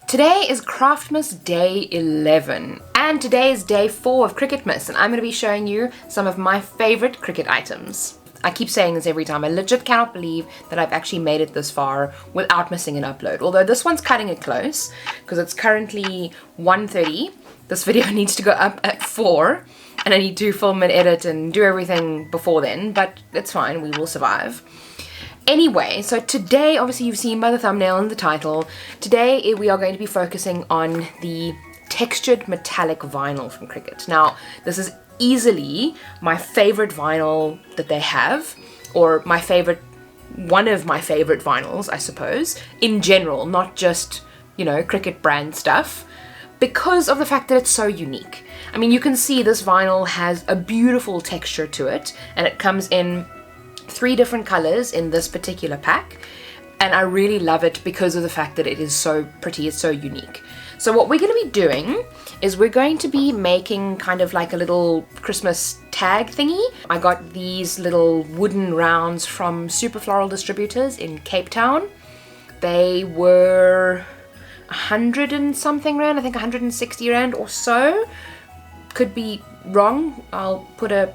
Today is Craftmas Day 11, and today is day 4 of Cricutmas, and I'm going to be showing you some of my favorite Cricut items. I keep saying this every time. I legit cannot believe that I've actually made it this far without missing an upload. Although this one's cutting it close, because it's currently 1:30. This video needs to go up at 4, and I need to film and edit and do everything before then, but it's fine, we will survive. Anyway, so today, obviously you've seen by the thumbnail and the title, today we are going to be focusing on the textured metallic vinyl from Cricut. Now, this is easily my favorite vinyl that they have, or one of my favorite vinyls, I suppose, in general, not just, you know, Cricut brand stuff, because of the fact that it's so unique. I mean, you can see this vinyl has a beautiful texture to it, and it comes in 3 different colors in this particular pack, and I really love it because of the fact that it is so pretty, it's so unique. So what we're going to be doing is we're going to be making kind of like a little Christmas tag thingy. I got these little wooden rounds from Super Floral Distributors in Cape Town. They were 100 and something rand, I think 160 rand or so. Could be wrong, I'll put a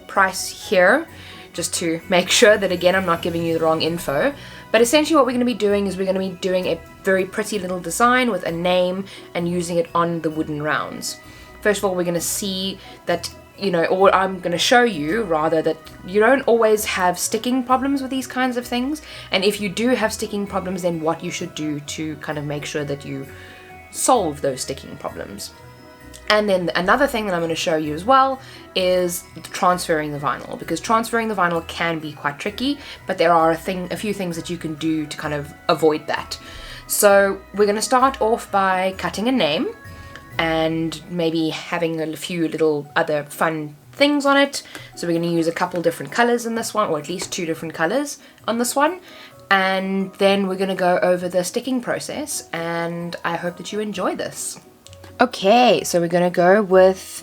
price here just to make sure that, again, I'm not giving you the wrong info. But essentially what we're going to be doing is we're going to be doing a very pretty little design with a name and using it on the wooden rounds. First of all, we're going to see that, you know, or I'm going to show you rather, that you don't always have sticking problems with these kinds of things. And if you do have sticking problems, then what you should do to kind of make sure that you solve those sticking problems. And then another thing that I'm going to show you as well is transferring the vinyl, because transferring the vinyl can be quite tricky, but there are a few things that you can do to kind of avoid that. So we're going to start off by cutting a name and maybe having a few little other fun things on it. So we're going to use a couple different colors in this one, or at least 2 different colors on this one. And then we're going to go over the sticking process, and I hope that you enjoy this. Okay, so we're going to go with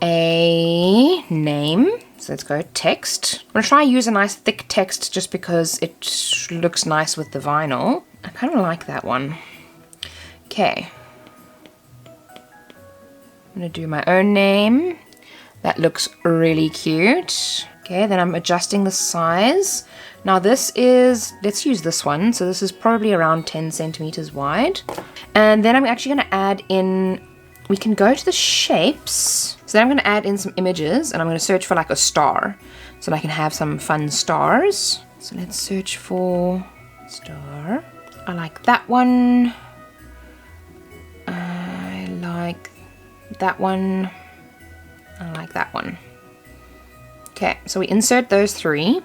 a name. So let's go text. I'm going to try and use a nice thick text just because it looks nice with the vinyl. I kind of like that one. Okay. I'm going to do my own name. That looks really cute. Okay, then I'm adjusting the size. Now this is, let's use this one. So this is probably around 10 centimeters wide. And then I'm actually going to add in, we can go to the shapes. So then I'm going to add in some images, and I'm going to search for like a star so that I can have some fun stars. So let's search for star. I like that one. I like that one. I like that one. Okay, so we insert those 3.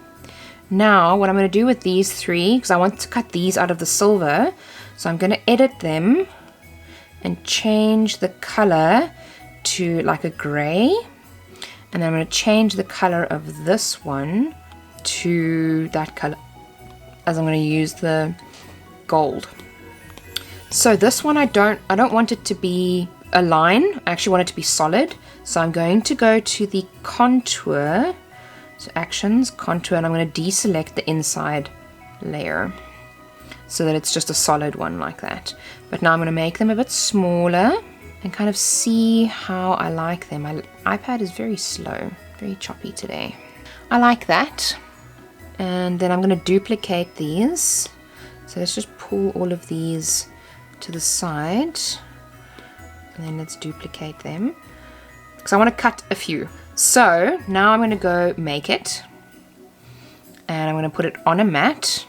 Now what I'm going to do with these 3, because I want to cut these out of the silver, so I'm going to edit them and change the color to like a gray, and then I'm going to change the color of this one to that color, as I'm going to use the gold. So this one I don't want it to be a line, I actually want it to be solid. So I'm going to go to the contour, so actions, contour, and I'm going to deselect the inside layer so that it's just a solid one like that. But now I'm going to make them a bit smaller and kind of see how I like them. My iPad is very slow, very choppy today. I like that. And then I'm going to duplicate these. So let's just pull all of these to the side, and then let's duplicate them, because I want to cut a few. So now I'm going to go make it, and I'm going to put it on a mat.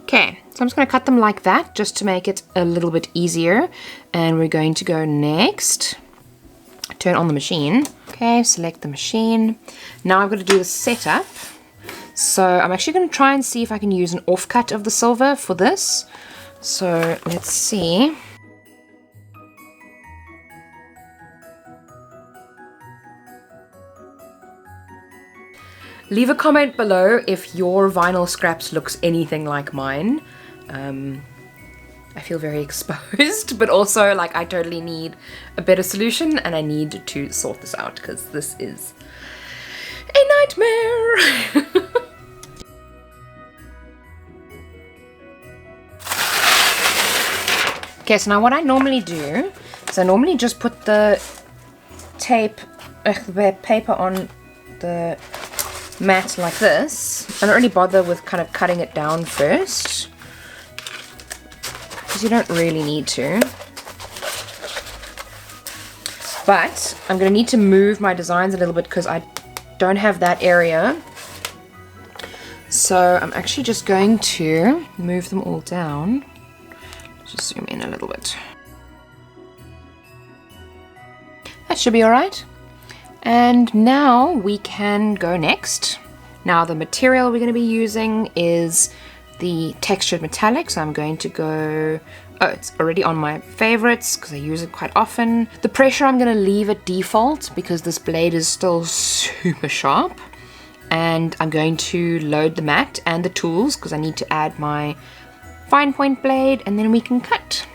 Okay, so I'm just going to cut them like that just to make it a little bit easier. And we're going to go next, turn on the machine. Okay, select the machine. Now I've got to do the setup. So I'm actually going to try and see if I can use an offcut of the silver for this. So let's see. Leave a comment below if your vinyl scraps looks anything like mine. I feel very exposed, but also like I totally need a better solution and I need to sort this out because this is a nightmare. Okay, so now what I normally do is I normally just put the paper on the mat like this. I don't really bother with kind of cutting it down first, because you don't really need to. But I'm going to need to move my designs a little bit because I don't have that area. So I'm actually just going to move them all down. Just zoom in a little bit. That should be alright. And now we can go next. Now the material we're going to be using is the textured metallic. So I'm going to go... Oh, it's already on my favorites because I use it quite often. The pressure I'm going to leave at default because this blade is still super sharp. And I'm going to load the mat and the tools because I need to add my fine point blade, and then we can cut.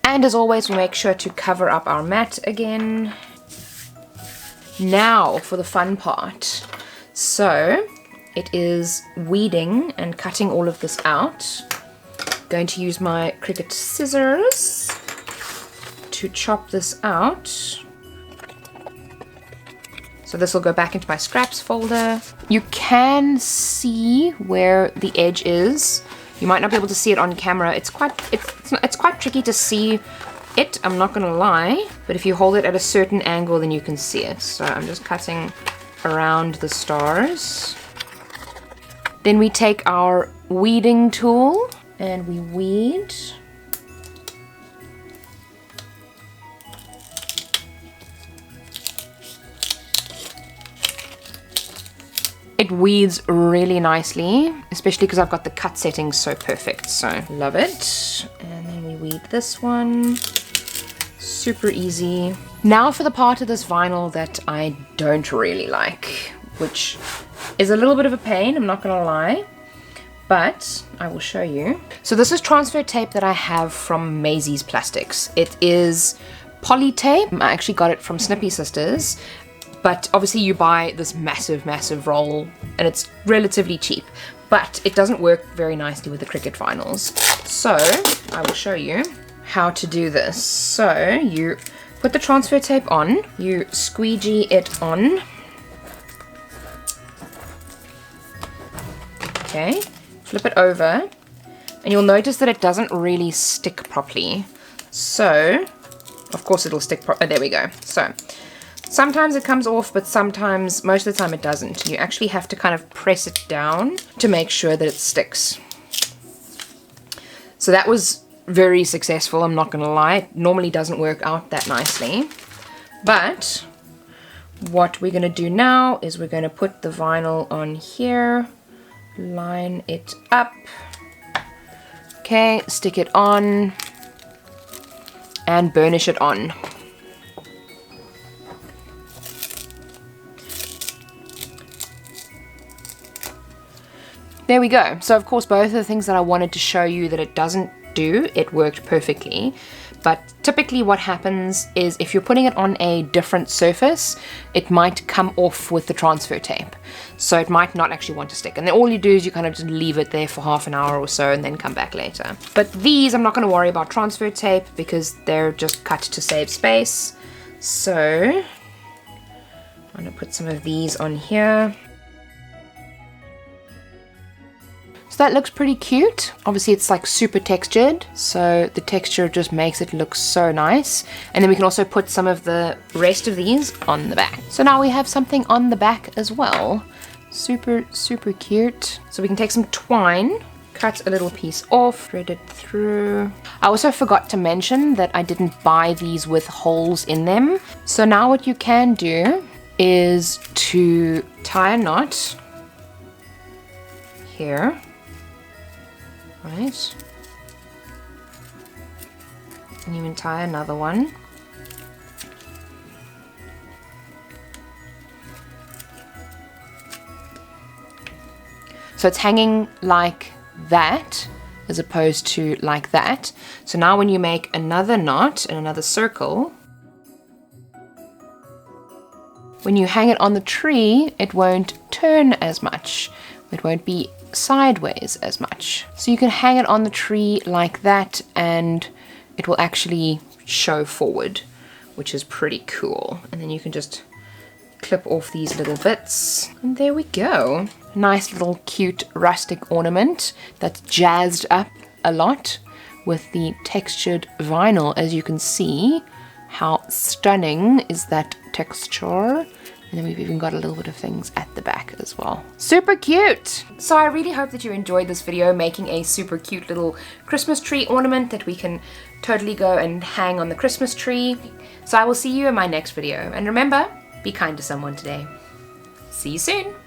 And as always, we make sure to cover up our mat again. Now for the fun part. So it is weeding and cutting all of this out. Going to use my Cricut scissors to chop this out. So this will go back into my scraps folder. You can see where the edge is. You might not be able to see it on camera. It's quite tricky to see it, I'm not gonna lie, but if you hold it at a certain angle then you can see it. So I'm just cutting around the stars. Then we take our weeding tool and we weed. It weeds really nicely, especially because I've got the cut settings so perfect, so love it. And then we weed this one. Super easy. Now for the part of this vinyl that I don't really like, which is a little bit of a pain, I'm not gonna lie, but I will show you. So this is transfer tape that I have from Maisie's Plastics. It is poly tape. I actually got it from Snippy Sisters. But obviously you buy this massive roll and it's relatively cheap, but it doesn't work very nicely with the Cricut vinyls. So I will show you how to do this. So you put the transfer tape on, you squeegee it on. Okay, flip it over and you'll notice that it doesn't really stick properly. So, of course it'll stick there we go. So, sometimes it comes off, but sometimes, most of the time it doesn't. You actually have to kind of press it down to make sure that it sticks. So that was very successful, I'm not gonna lie. It normally doesn't work out that nicely. But what we're gonna do now is we're gonna put the vinyl on here, line it up. Okay, stick it on, and burnish it on. There we go. So of course both of the things that I wanted to show you that it doesn't do, it worked perfectly. But typically what happens is if you're putting it on a different surface, it might come off with the transfer tape. So it might not actually want to stick. And then all you do is you kind of just leave it there for half an hour or so and then come back later. But these, I'm not going to worry about transfer tape because they're just cut to save space. So I'm going to put some of these on here. So that looks pretty cute. Obviously it's like super textured, so the texture just makes it look so nice. And then we can also put some of the rest of these on the back. So now we have something on the back as well. Super cute. So we can take some twine, cut a little piece off, thread it through. I also forgot to mention that I didn't buy these with holes in them. So now what you can do is to tie a knot here. right? And you can tie another one. So it's hanging like that as opposed to like that. So now when you make another knot and another circle, when you hang it on the tree, it won't turn as much. It won't be sideways as much. So you can hang it on the tree like that and it will actually show forward, which is pretty cool. And then you can just clip off these little bits. And there we go. Nice little cute rustic ornament that's jazzed up a lot with the textured vinyl. As you can see, how stunning is that texture. And then we've even got a little bit of things at the back as well. Super cute! So I really hope that you enjoyed this video, making a super cute little Christmas tree ornament that we can totally go and hang on the Christmas tree. So I will see you in my next video. And remember, be kind to someone today. See you soon!